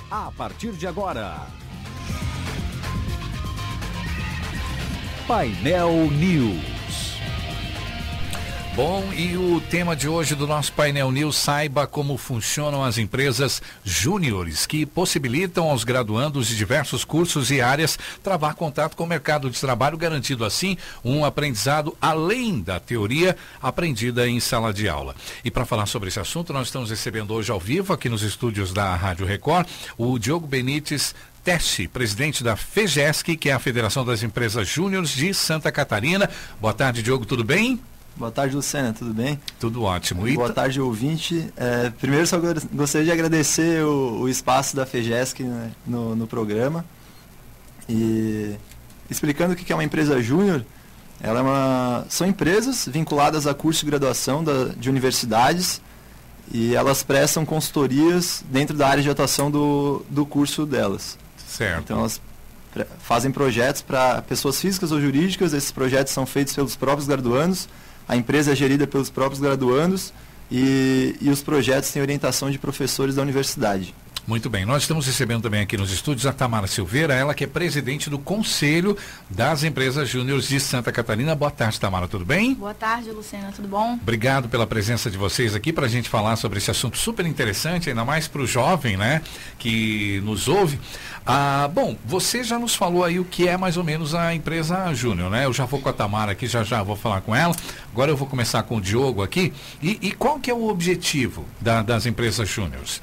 A partir de agora, Painel News. Bom, e o tema de hoje do nosso Painel News, saiba como funcionam as empresas júniores, que possibilitam aos graduandos de diversos cursos e áreas travar contato com o mercado de trabalho, garantindo assim um aprendizado além da teoria aprendida em sala de aula. E para falar sobre esse assunto, nós estamos recebendo hoje ao vivo, aqui nos estúdios da Rádio Record, o Diogo Benites Teste, presidente da FEGESC, que é a Federação das Empresas Júniores de Santa Catarina. Boa tarde, Diogo, tudo bem? Boa tarde, Lucena, tudo bem? Tudo ótimo. Boa tarde, ouvinte. Primeiro, só gostaria de agradecer o espaço da FEGESC, né, no programa. E explicando o que é uma empresa júnior, são empresas vinculadas a curso de graduação de universidades, e elas prestam consultorias dentro da área de atuação do curso delas. Certo. Então, elas fazem projetos para pessoas físicas ou jurídicas. Esses projetos são feitos pelos próprios graduandos. A empresa é gerida pelos próprios graduandos e os projetos têm orientação de professores da universidade. Muito bem, nós estamos recebendo também aqui nos estúdios a Tamara Silveira, ela que é presidente do Conselho das Empresas Júniores de Santa Catarina. Boa tarde, Tamara, tudo bem? Boa tarde, Lucena, tudo bom? Obrigado pela presença de vocês aqui para a gente falar sobre esse assunto super interessante, ainda mais para o jovem, né, que nos ouve. Bom, você já nos falou aí o que é mais ou menos a empresa júnior, né? Eu já vou com a Tamara aqui, já vou falar com ela. Agora eu vou começar com o Diogo aqui. E qual que é o objetivo das empresas júniores?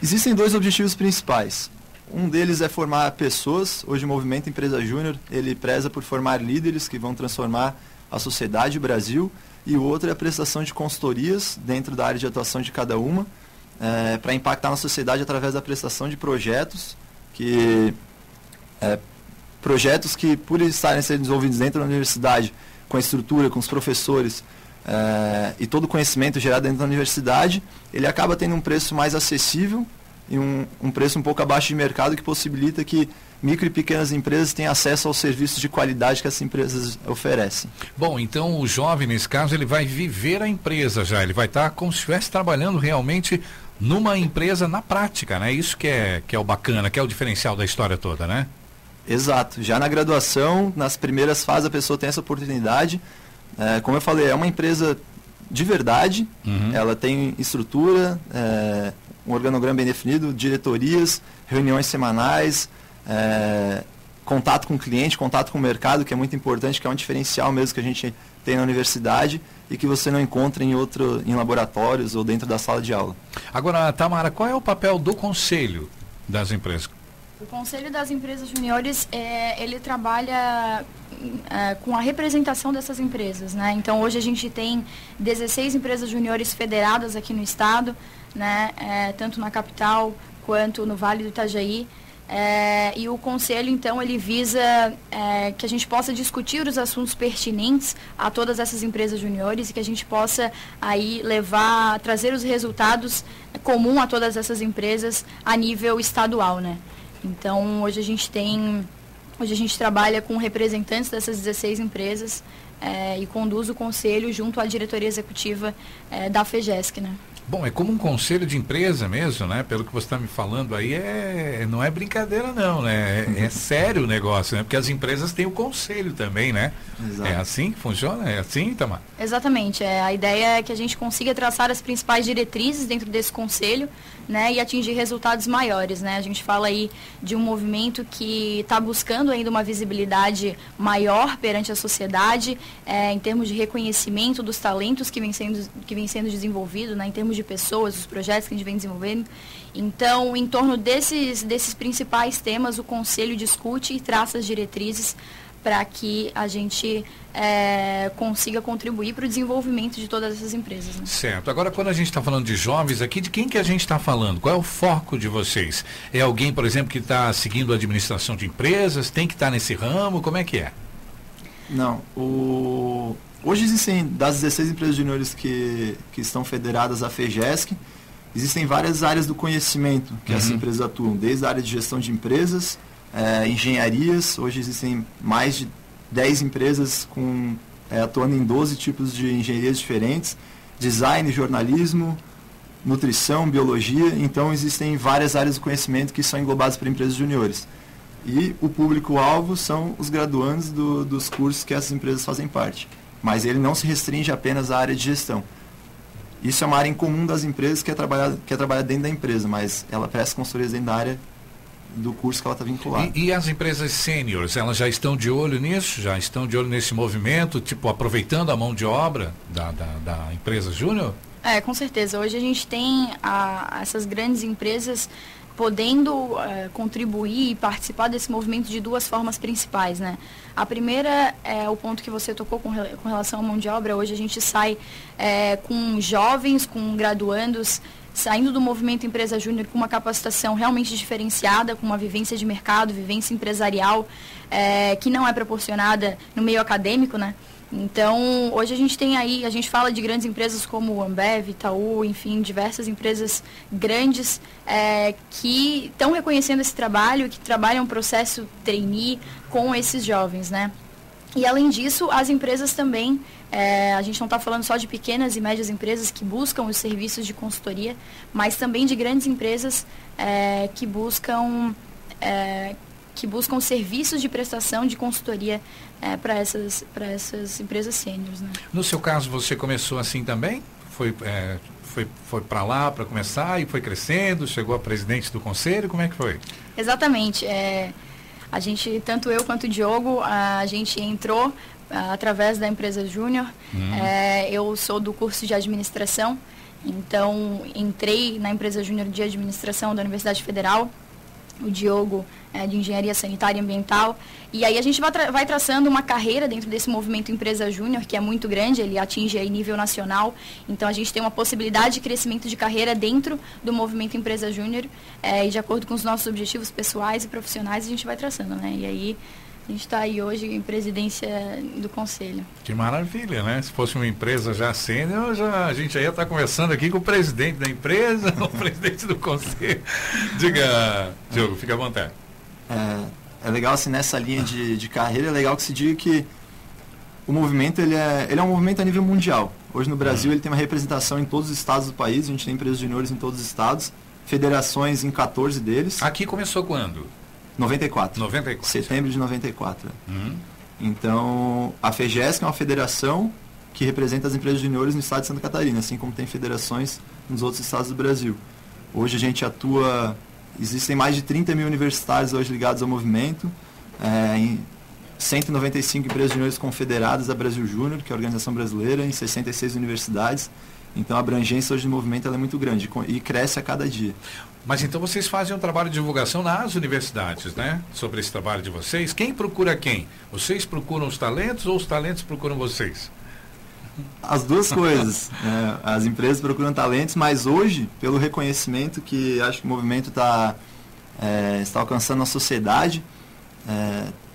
Existem dois objetivos principais. Um deles é formar pessoas. Hoje o movimento Empresa Júnior, ele preza por formar líderes que vão transformar a sociedade e o Brasil. E o outro é a prestação de consultorias dentro da área de atuação de cada uma, para impactar na sociedade através da prestação de projetos que, por estarem sendo desenvolvidos dentro da universidade, com a estrutura, com os professores, e todo o conhecimento gerado dentro da universidade, ele acaba tendo um preço mais acessível e um preço um pouco abaixo de mercado, que possibilita que micro e pequenas empresas tenham acesso aos serviços de qualidade que essas empresas oferecem. Bom, então o jovem, nesse caso, ele vai viver a empresa já, ele vai estar como se estivesse trabalhando realmente numa empresa na prática, né? Isso que é o bacana, que é o diferencial da história toda, né? Exato. Já na graduação, nas primeiras fases, a pessoa tem essa oportunidade. Como eu falei, é uma empresa de verdade. Ela tem estrutura, um organograma bem definido, diretorias, reuniões semanais, contato com o cliente, contato com o mercado, que é muito importante, que é um diferencial mesmo que a gente tem na universidade e que você não encontra em laboratórios ou dentro da sala de aula. Agora, Tamara, qual é o papel do Conselho das Empresas? O Conselho das Empresas Juniores, ele trabalha com a representação dessas empresas, né? Então, hoje a gente tem 16 empresas juniores federadas aqui no estado, né? Tanto na capital quanto no Vale do Itajaí. E o Conselho, então, ele visa que a gente possa discutir os assuntos pertinentes a todas essas empresas juniores e que a gente possa aí trazer os resultados comuns a todas essas empresas a nível estadual, né? Então, hoje a gente trabalha com representantes dessas 16 empresas e conduz o conselho junto à diretoria executiva da FEGESC, né? Bom, é como um conselho de empresa mesmo, né? Pelo que você está me falando aí, não é brincadeira não, né? É sério o negócio, né? Porque as empresas têm o conselho também, né? Exato. É assim que funciona? É assim, Tamar? Exatamente. A ideia é que a gente consiga traçar as principais diretrizes dentro desse conselho, né? E atingir resultados maiores, né? A gente fala aí de um movimento que está buscando ainda uma visibilidade maior perante a sociedade, em termos de reconhecimento dos talentos que vem sendo desenvolvido, né? Em termos de pessoas, os projetos que a gente vem desenvolvendo. Então, em torno desses principais temas, o Conselho discute e traça as diretrizes para que a gente consiga contribuir para o desenvolvimento de todas essas empresas, né? Certo. Agora, quando a gente está falando de jovens aqui, de quem que a gente está falando? Qual é o foco de vocês? É alguém, por exemplo, que está seguindo a administração de empresas? Tem que estar nesse ramo? Como é que é? Não. Hoje existem, das 16 empresas juniores que estão federadas à FEGESC, existem várias áreas do conhecimento que essas empresas atuam, desde a área de gestão de empresas, engenharias. Hoje existem mais de 10 empresas atuando em 12 tipos de engenharias diferentes, design, jornalismo, nutrição, biologia. Então existem várias áreas do conhecimento que são englobadas por empresas juniores. E o público-alvo são os graduandos dos cursos que essas empresas fazem parte. Mas ele não se restringe apenas à área de gestão. Isso é uma área em comum das empresas que é trabalhar dentro da empresa, mas ela presta consultorias dentro da área do curso que ela está vinculada. E as empresas sêniores, elas já estão de olho nisso? Já estão de olho nesse movimento, tipo, aproveitando a mão de obra da empresa júnior? Com certeza. Hoje a gente tem essas grandes empresas podendo contribuir e participar desse movimento de duas formas principais, né? A primeira é o ponto que você tocou com relação à mão de obra. Hoje a gente sai com jovens, com graduandos, saindo do movimento Empresa Júnior com uma capacitação realmente diferenciada, com uma vivência de mercado, vivência empresarial, que não é proporcionada no meio acadêmico, né? Então, hoje a gente tem aí, a gente fala de grandes empresas como Ambev, Itaú, enfim, diversas empresas grandes que estão reconhecendo esse trabalho, que trabalham um processo trainee com esses jovens, né? E além disso, as empresas também, a gente não está falando só de pequenas e médias empresas que buscam os serviços de consultoria, mas também de grandes empresas que buscam serviços de prestação de consultoria para essas empresas sêniores, né? No seu caso, você começou assim também? Foi para lá para começar e foi crescendo, chegou a presidente do conselho, como é que foi? Exatamente. A gente, tanto eu quanto o Diogo, a gente entrou através da Empresa Júnior. Eu sou do curso de administração, então entrei na Empresa Júnior de administração da Universidade Federal. O Diogo de engenharia sanitária e ambiental. E aí a gente vai traçando uma carreira dentro desse movimento Empresa Júnior, que é muito grande, ele atinge aí nível nacional. Então a gente tem uma possibilidade de crescimento de carreira dentro do movimento Empresa Júnior, e de acordo com os nossos objetivos pessoais e profissionais, a gente vai traçando, né? E aí a gente está aí hoje em presidência do conselho. Que maravilha, né? Se fosse uma empresa já sênior, a gente já ia estar conversando aqui com o presidente da empresa, o presidente do conselho. Diga, Diogo, fica à vontade. É legal, assim, nessa linha de carreira, é legal que se diga que o movimento ele é um movimento a nível mundial. Hoje no Brasil ele tem uma representação em todos os estados do país, a gente tem empresas juniores em todos os estados, federações em 14 deles. Aqui começou quando? 94. Setembro de 94. Então, a FEGESC é uma federação que representa as empresas juniores no estado de Santa Catarina, assim como tem federações nos outros estados do Brasil. Hoje a gente atua, existem mais de 30 mil universitários hoje ligados ao movimento, em 195 empresas juniores confederadas da Brasil Júnior, que é a organização brasileira, em 66 universidades. Então a abrangência hoje do movimento ela é muito grande e cresce a cada dia. Mas então vocês fazem um trabalho de divulgação nas universidades, né? Sobre esse trabalho de vocês. Quem procura quem? Vocês procuram os talentos ou os talentos procuram vocês? As duas coisas. As empresas procuram talentos, mas hoje, pelo reconhecimento que acho que o movimento está alcançando na sociedade,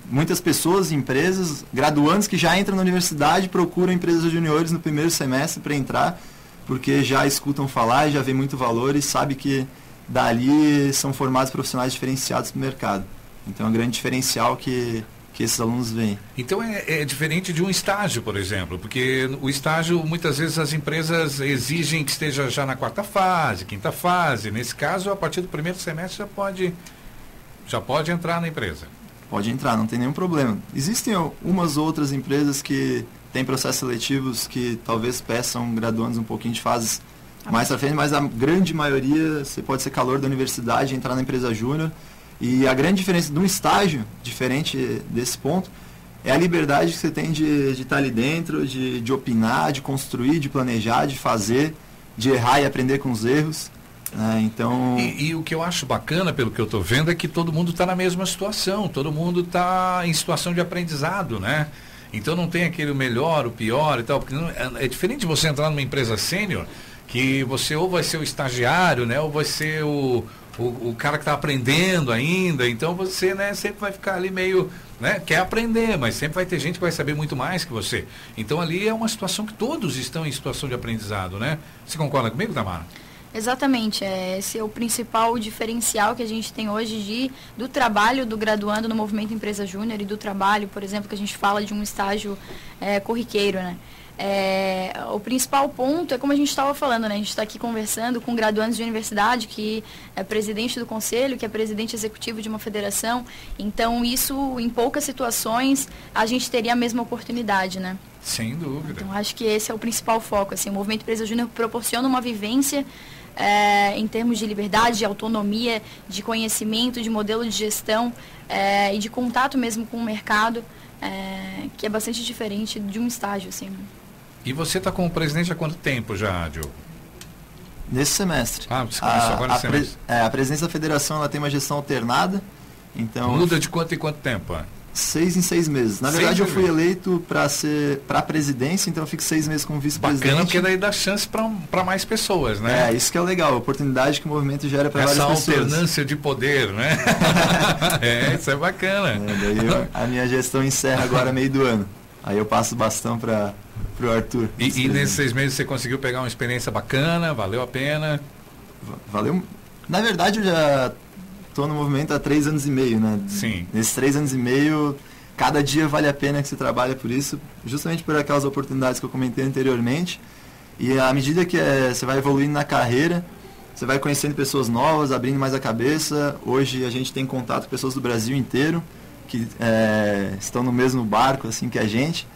muitas pessoas, empresas, graduandos que já entram na universidade procuram empresas juniores no primeiro semestre para entrar, porque já escutam falar, já vê muito valor e sabe que dali são formados profissionais diferenciados para o mercado. Então é um grande diferencial que esses alunos veem. Então é diferente de um estágio, por exemplo, porque o estágio muitas vezes as empresas exigem que esteja já na quarta fase, quinta fase. Nesse caso, a partir do primeiro semestre já pode entrar na empresa. Pode entrar, não tem nenhum problema. Existem umas outras empresas que têm processos seletivos que talvez peçam graduandos um pouquinho de fases mais para frente, mas a grande maioria, você pode ser calor da universidade, entrar na empresa júnior. E a grande diferença de um estágio, diferente desse ponto, é a liberdade que você tem de estar ali dentro, de opinar, de construir, de planejar, de fazer, de errar e aprender com os erros. Então... E o que eu acho bacana, pelo que eu estou vendo, é que todo mundo está na mesma situação, todo mundo está em situação de aprendizado, né? Então não tem aquele melhor, o pior e tal, porque é diferente de você entrar numa empresa sênior, que você ou vai ser o estagiário, né, ou vai ser o cara que está aprendendo ainda, então você, né, sempre vai ficar ali meio, né, quer aprender, mas sempre vai ter gente que vai saber muito mais que você. Então ali é uma situação que todos estão em situação de aprendizado, né? Você concorda comigo, Tamara? Exatamente, esse é o principal diferencial que a gente tem hoje do trabalho do graduando no Movimento Empresa Júnior e do trabalho, por exemplo, que a gente fala de um estágio corriqueiro, né? O principal ponto é como a gente estava falando, né? A gente está aqui conversando com graduandos de universidade, que é presidente do conselho, que é presidente executivo de uma federação. Então, isso, em poucas situações, a gente teria a mesma oportunidade, né? Sem dúvida. Então, acho que esse é o principal foco. Assim, o Movimento Empresa Júnior proporciona uma vivência em termos de liberdade, de autonomia, de conhecimento, de modelo de gestão e de contato mesmo com o mercado, que é bastante diferente de um estágio, assim. E você está como presidente há quanto tempo já, Diogo? Nesse semestre. Você começou agora nesse semestre. A presidência da federação ela tem uma gestão alternada. Então, muda de quanto em quanto tempo? 6 em 6 meses. Na verdade, eu fui eleito para a presidência, então eu fico 6 meses como vice-presidente. Bacana, porque daí dá chance para mais pessoas, né? Isso que é legal, a oportunidade que o movimento gera para várias pessoas. Essa alternância de poder, né? Isso é bacana. Daí a minha gestão encerra agora meio do ano. Aí eu passo o bastão para o Arthur. E nesses 6 meses você conseguiu pegar uma experiência bacana? Valeu a pena? Valeu. Na verdade, eu já estou no movimento há 3 anos e meio, né? Sim. Nesses 3 anos e meio, cada dia vale a pena que você trabalha por isso, justamente por aquelas oportunidades que eu comentei anteriormente. E à medida que você vai evoluindo na carreira, você vai conhecendo pessoas novas, abrindo mais a cabeça. Hoje a gente tem contato com pessoas do Brasil inteiro que estão no mesmo barco assim que a gente.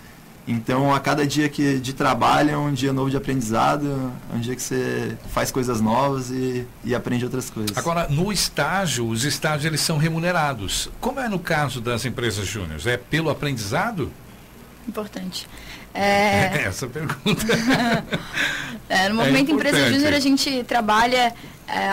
Então, a cada dia de trabalho é um dia novo de aprendizado, é um dia que você faz coisas novas e aprende outras coisas. Agora, no estágio, os estágios eles são remunerados. Como é no caso das empresas júniores? É pelo aprendizado? Importante. Essa pergunta. No Movimento Empresa Júnior a gente trabalha,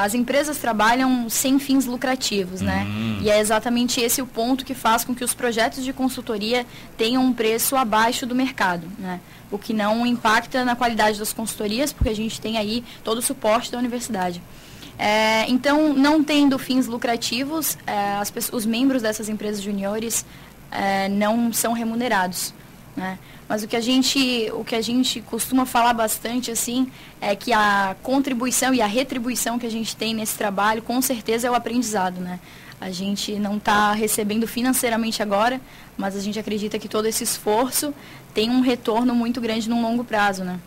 as empresas trabalham sem fins lucrativos, né? E é exatamente esse o ponto que faz com que os projetos de consultoria tenham um preço abaixo do mercado, né? O que não impacta na qualidade das consultorias, porque a gente tem aí todo o suporte da universidade. Então, não tendo fins lucrativos, os membros dessas empresas juniores não são remunerados, né? Mas o que a gente costuma falar bastante assim é que a contribuição e a retribuição que a gente tem nesse trabalho, com certeza, é o aprendizado, né? A gente não está recebendo financeiramente agora, mas a gente acredita que todo esse esforço tem um retorno muito grande num longo prazo, né?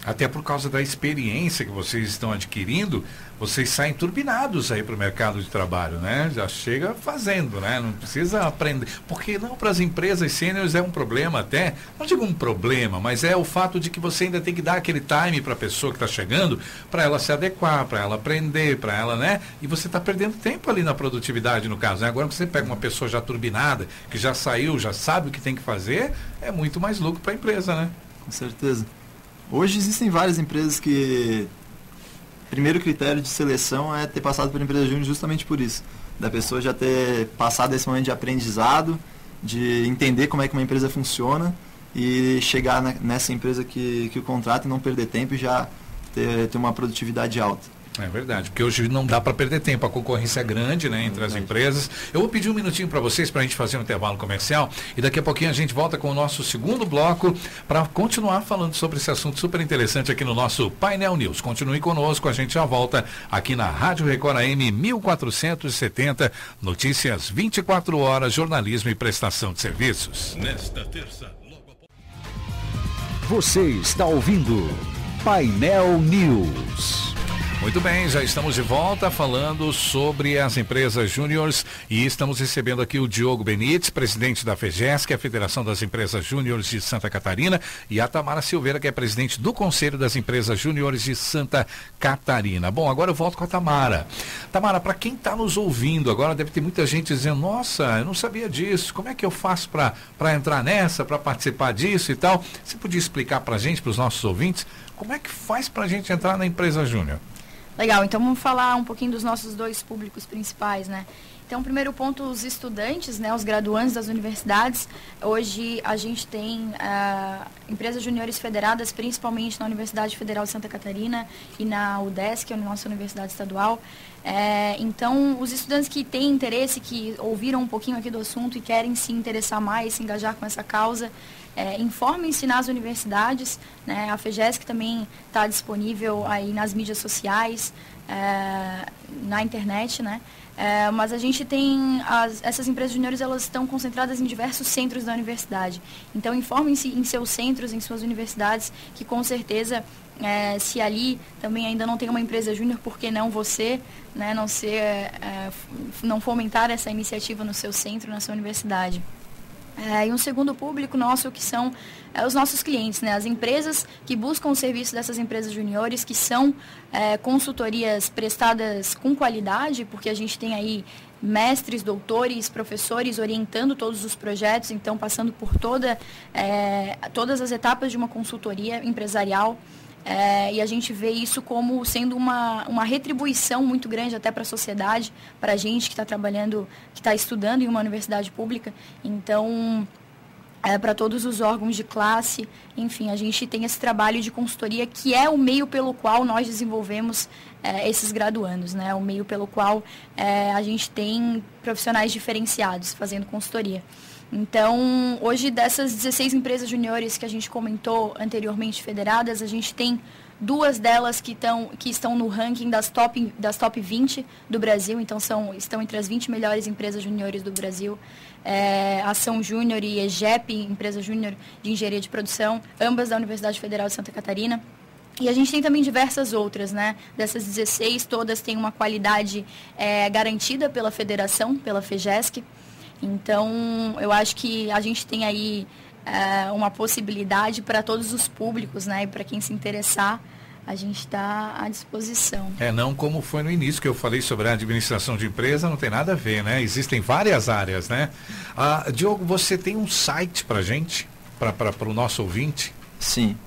Até por causa da experiência que vocês estão adquirindo, vocês saem turbinados aí para o mercado de trabalho, né? Já chega fazendo, né? Não precisa aprender. Porque não, para as empresas sêniores é um problema até, não digo um problema, mas é o fato de que você ainda tem que dar aquele time para a pessoa que está chegando, para ela se adequar, para ela aprender, para ela, né? E você está perdendo tempo ali na produtividade, no caso, né? Agora que você pega uma pessoa já turbinada, que já saiu, já sabe o que tem que fazer, é muito mais lucro para a empresa, né? Com certeza. Hoje existem várias empresas que o primeiro critério de seleção é ter passado por empresa júnior justamente por isso. Da pessoa já ter passado esse momento de aprendizado, de entender como é que uma empresa funciona e chegar nessa empresa que o contrata e não perder tempo e já ter uma produtividade alta. É verdade, porque hoje não dá para perder tempo, a concorrência é grande, né, entre as empresas. Eu vou pedir um minutinho para vocês, para a gente fazer um intervalo comercial, e daqui a pouquinho a gente volta com o nosso segundo bloco para continuar falando sobre esse assunto super interessante aqui no nosso Painel News. Continue conosco, a gente já volta aqui na Rádio Record AM 1470, notícias 24 horas, jornalismo e prestação de serviços. Nesta terça, logo após... Você está ouvindo Painel News. Muito bem, já estamos de volta falando sobre as empresas júniores e estamos recebendo aqui o Diogo Benites, presidente da FEGESC, a Federação das Empresas Júniores de Santa Catarina, e a Tamara Silveira, que é presidente do Conselho das Empresas Júniores de Santa Catarina. Bom, agora eu volto com a Tamara. Tamara, para quem está nos ouvindo agora, deve ter muita gente dizendo, nossa, eu não sabia disso, como é que eu faço para entrar nessa, para participar disso e tal? Você podia explicar para a gente, para os nossos ouvintes, como é que faz para a gente entrar na empresa júnior? Legal, então vamos falar um pouquinho dos nossos dois públicos principais, né? Então, primeiro ponto, os estudantes, né, os graduandos das universidades. Hoje a gente tem empresas juniores federadas, principalmente na Universidade Federal de Santa Catarina e na UDESC, que é a nossa universidade estadual. Então, os estudantes que têm interesse, que ouviram um pouquinho aqui do assunto e querem se interessar mais, se engajar com essa causa, informem-se nas universidades, né? A FEGESC também está disponível aí nas mídias sociais, na internet, né? Mas a gente tem, essas empresas juniores, elas estão concentradas em diversos centros da universidade. Então, informem-se em seus centros, em suas universidades, que com certeza, se ali também ainda não tem uma empresa júnior, por que não você, né, não fomentar essa iniciativa no seu centro, na sua universidade? E um segundo público nosso, que são os nossos clientes, né? As empresas que buscam o serviço dessas empresas juniores, que são consultorias prestadas com qualidade, porque a gente tem aí mestres, doutores, professores orientando todos os projetos, então passando por todas as etapas de uma consultoria empresarial. E a gente vê isso como sendo uma retribuição muito grande até para a sociedade, para a gente que está trabalhando, que está estudando em uma universidade pública. Então, para todos os órgãos de classe, enfim, a gente tem esse trabalho de consultoria, que é o meio pelo qual nós desenvolvemos esses graduandos, né? O meio pelo qual a gente tem profissionais diferenciados fazendo consultoria. Então, hoje, dessas 16 empresas juniores que a gente comentou anteriormente federadas, a gente tem 2 delas que estão no ranking das top 20 do Brasil, então estão entre as 20 melhores empresas juniores do Brasil. Ação Júnior e EGEP, empresa júnior de engenharia de produção, ambas da Universidade Federal de Santa Catarina. E a gente tem também diversas outras, né? Dessas 16, todas têm uma qualidade garantida pela federação, pela FEGESC. Então, eu acho que a gente tem aí uma possibilidade para todos os públicos, né? E para quem se interessar, a gente está à disposição. Não como foi no início que eu falei sobre a administração de empresa, não tem nada a ver, né? Existem várias áreas, né? Diogo, você tem um site para gente, para o nosso ouvinte? Sim,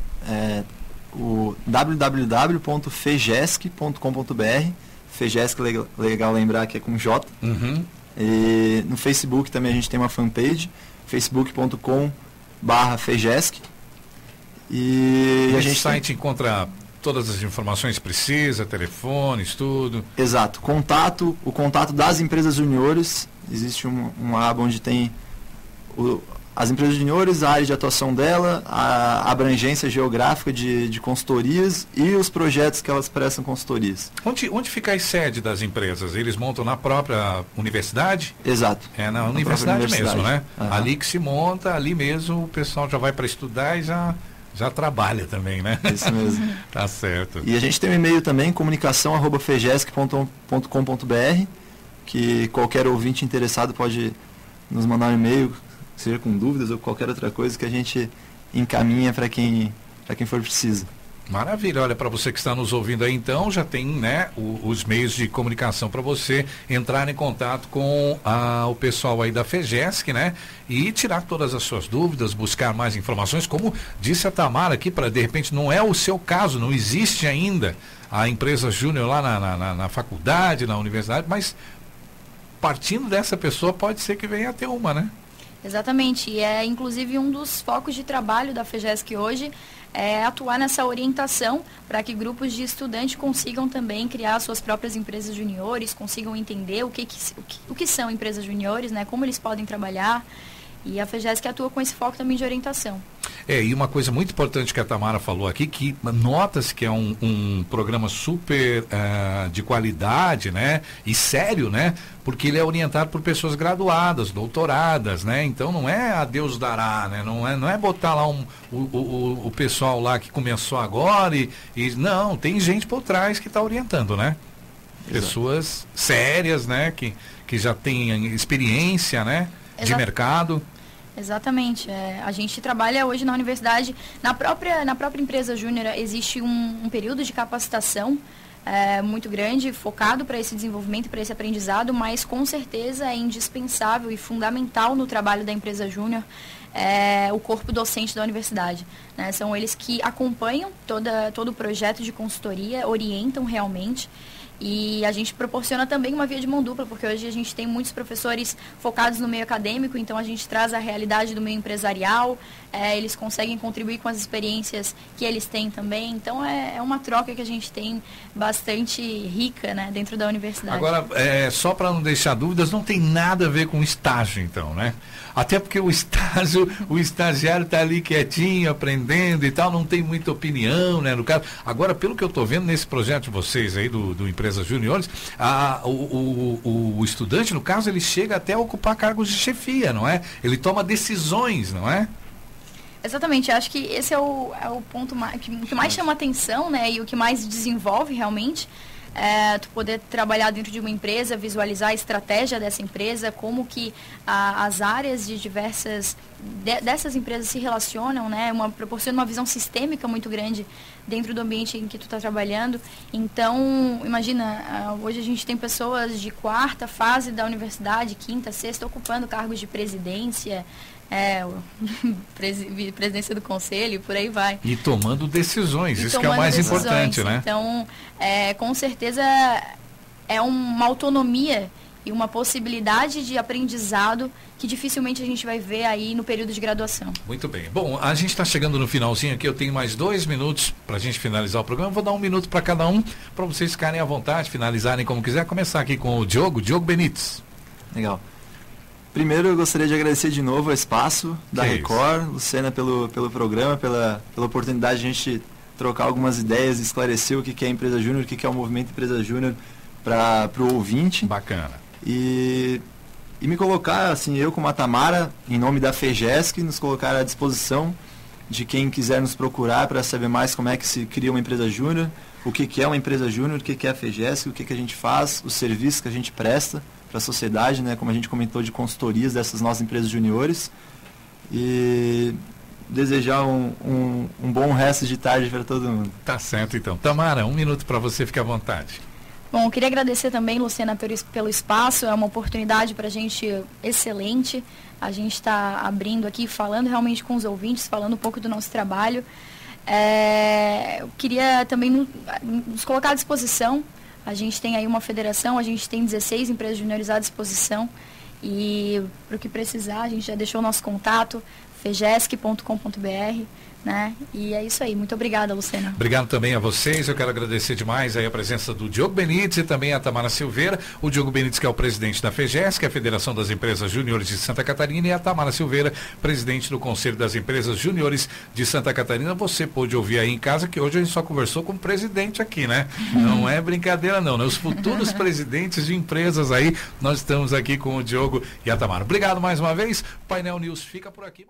o www.fegesc.com.br. FEGESC, legal lembrar que é com J. Uhum. E no Facebook também a gente tem uma fanpage, facebook.com/FEGESC. E a gente site encontra todas as informações que precisa, telefones, tudo. Exato. O contato das empresas juniores. Existe uma aba onde tem as empresas juniores, a área de atuação dela, a abrangência geográfica de consultorias e os projetos que elas prestam consultorias. Onde fica a sede das empresas? Eles montam na própria universidade? Exato. Na universidade mesmo, né? Uhum. Ali que se monta, ali mesmo o pessoal já vai para estudar e já trabalha também, né? Isso mesmo. Tá certo. E a gente tem um e-mail também, comunicação@fegesc.com.br, que qualquer ouvinte interessado pode nos mandar um e-mail, seja com dúvidas ou qualquer outra coisa, que a gente encaminha para quem for preciso. Maravilha, olha, para você que está nos ouvindo aí, então, já tem, né, os meios de comunicação para você entrar em contato com o pessoal aí da FEGESC, né, e tirar todas as suas dúvidas, buscar mais informações, como disse a Tamara aqui, para de repente não é o seu caso, não existe ainda a empresa júnior lá na faculdade, na universidade, mas partindo dessa pessoa pode ser que venha a ter uma, né? Exatamente, e inclusive um dos focos de trabalho da FEGESC hoje é atuar nessa orientação para que grupos de estudantes consigam também criar suas próprias empresas juniores, consigam entender o que são empresas juniores, né, como eles podem trabalhar, e a FEGESC atua com esse foco também de orientação. E uma coisa muito importante que a Tamara falou aqui, que nota-se que é um programa super de qualidade, né, e sério, né, porque ele é orientado por pessoas graduadas, doutoradas, né, então não é a Deus dará, né, não é botar lá o pessoal lá que começou agora e não, tem gente por trás que está orientando, né. Exato. Pessoas sérias, né, que já têm experiência, né, de mercado. Exatamente. A gente trabalha hoje na universidade, na própria empresa júnior existe um período de capacitação muito grande, focado para esse desenvolvimento, para esse aprendizado, mas com certeza é indispensável e fundamental no trabalho da empresa júnior o corpo docente da universidade, né? São eles que acompanham todo o projeto de consultoria, orientam realmente. E a gente proporciona também uma via de mão dupla, porque hoje a gente tem muitos professores focados no meio acadêmico, então a gente traz a realidade do meio empresarial, eles conseguem contribuir com as experiências que eles têm também. Então é uma troca que a gente tem bastante rica, né, dentro da universidade. Agora, só para não deixar dúvidas, não tem nada a ver com estágio, então, né? Até porque o estagiário está ali quietinho, aprendendo e tal, não tem muita opinião, né, no caso. Agora, pelo que eu estou vendo nesse projeto de vocês aí, do Empresas Júniores, o estudante, no caso, ele chega até a ocupar cargos de chefia, não é? Ele toma decisões, não é? Exatamente, acho que esse é o ponto que mais chama atenção, né, e o que mais desenvolve realmente. Tu poder trabalhar dentro de uma empresa, visualizar a estratégia dessa empresa, como que as áreas de dessas empresas se relacionam, né? Proporciona uma visão sistêmica muito grande dentro do ambiente em que tu está trabalhando. Então, imagina, hoje a gente tem pessoas de quarta fase da universidade, quinta, sexta, ocupando cargos de presidência, presidência do conselho, por aí vai. E tomando decisões, isso que é o mais importante, né? Então, com certeza é uma autonomia e uma possibilidade de aprendizado que dificilmente a gente vai ver aí no período de graduação. Muito bem. Bom, a gente está chegando no finalzinho aqui, eu tenho mais 2 minutos para a gente finalizar o programa. Eu vou dar 1 minuto para cada um, para vocês ficarem à vontade, finalizarem como quiser. Começar aqui com o Diogo Benites. Legal. Primeiro, eu gostaria de agradecer de novo o espaço da Record, Luciana, pelo programa, pela oportunidade de a gente trocar algumas ideias, esclarecer o que é Empresa Júnior, o que é o movimento Empresa Júnior para o ouvinte. Bacana. E me colocar, assim, eu como a Tamara, em nome da FEGESC, nos colocar à disposição de quem quiser nos procurar para saber mais como é que se cria uma empresa júnior, o que é uma empresa júnior, o que é a FEGESC, o que a gente faz, os serviços que a gente presta para a sociedade, né, como a gente comentou, de consultorias dessas nossas empresas juniores. E desejar um bom resto de tarde para todo mundo. Tá certo, então. Tamara, 1 minuto para você, fique à vontade. Bom, eu queria agradecer também, Luciana, pelo espaço. É uma oportunidade para a gente excelente. A gente está abrindo aqui, falando realmente com os ouvintes, falando um pouco do nosso trabalho. Eu queria também nos colocar à disposição. A gente tem aí uma federação, a gente tem 16 empresas juniores à disposição. E para o que precisar, a gente já deixou o nosso contato, fegesc.com.br, né? E é isso aí. Muito obrigada, Luciana. Obrigado também a vocês. Eu quero agradecer demais aí a presença do Diogo Benites e também a Tamara Silveira. O Diogo Benites, que é o presidente da FEGESC, a Federação das Empresas Júniores de Santa Catarina, e a Tamara Silveira, presidente do Conselho das Empresas Júniores de Santa Catarina. Você pôde ouvir aí em casa que hoje a gente só conversou com o presidente aqui, né? Não é brincadeira não, né? Os futuros presidentes de empresas aí, nós estamos aqui com o Diogo e a Tamara. Obrigado mais uma vez. O Painel News fica por aqui.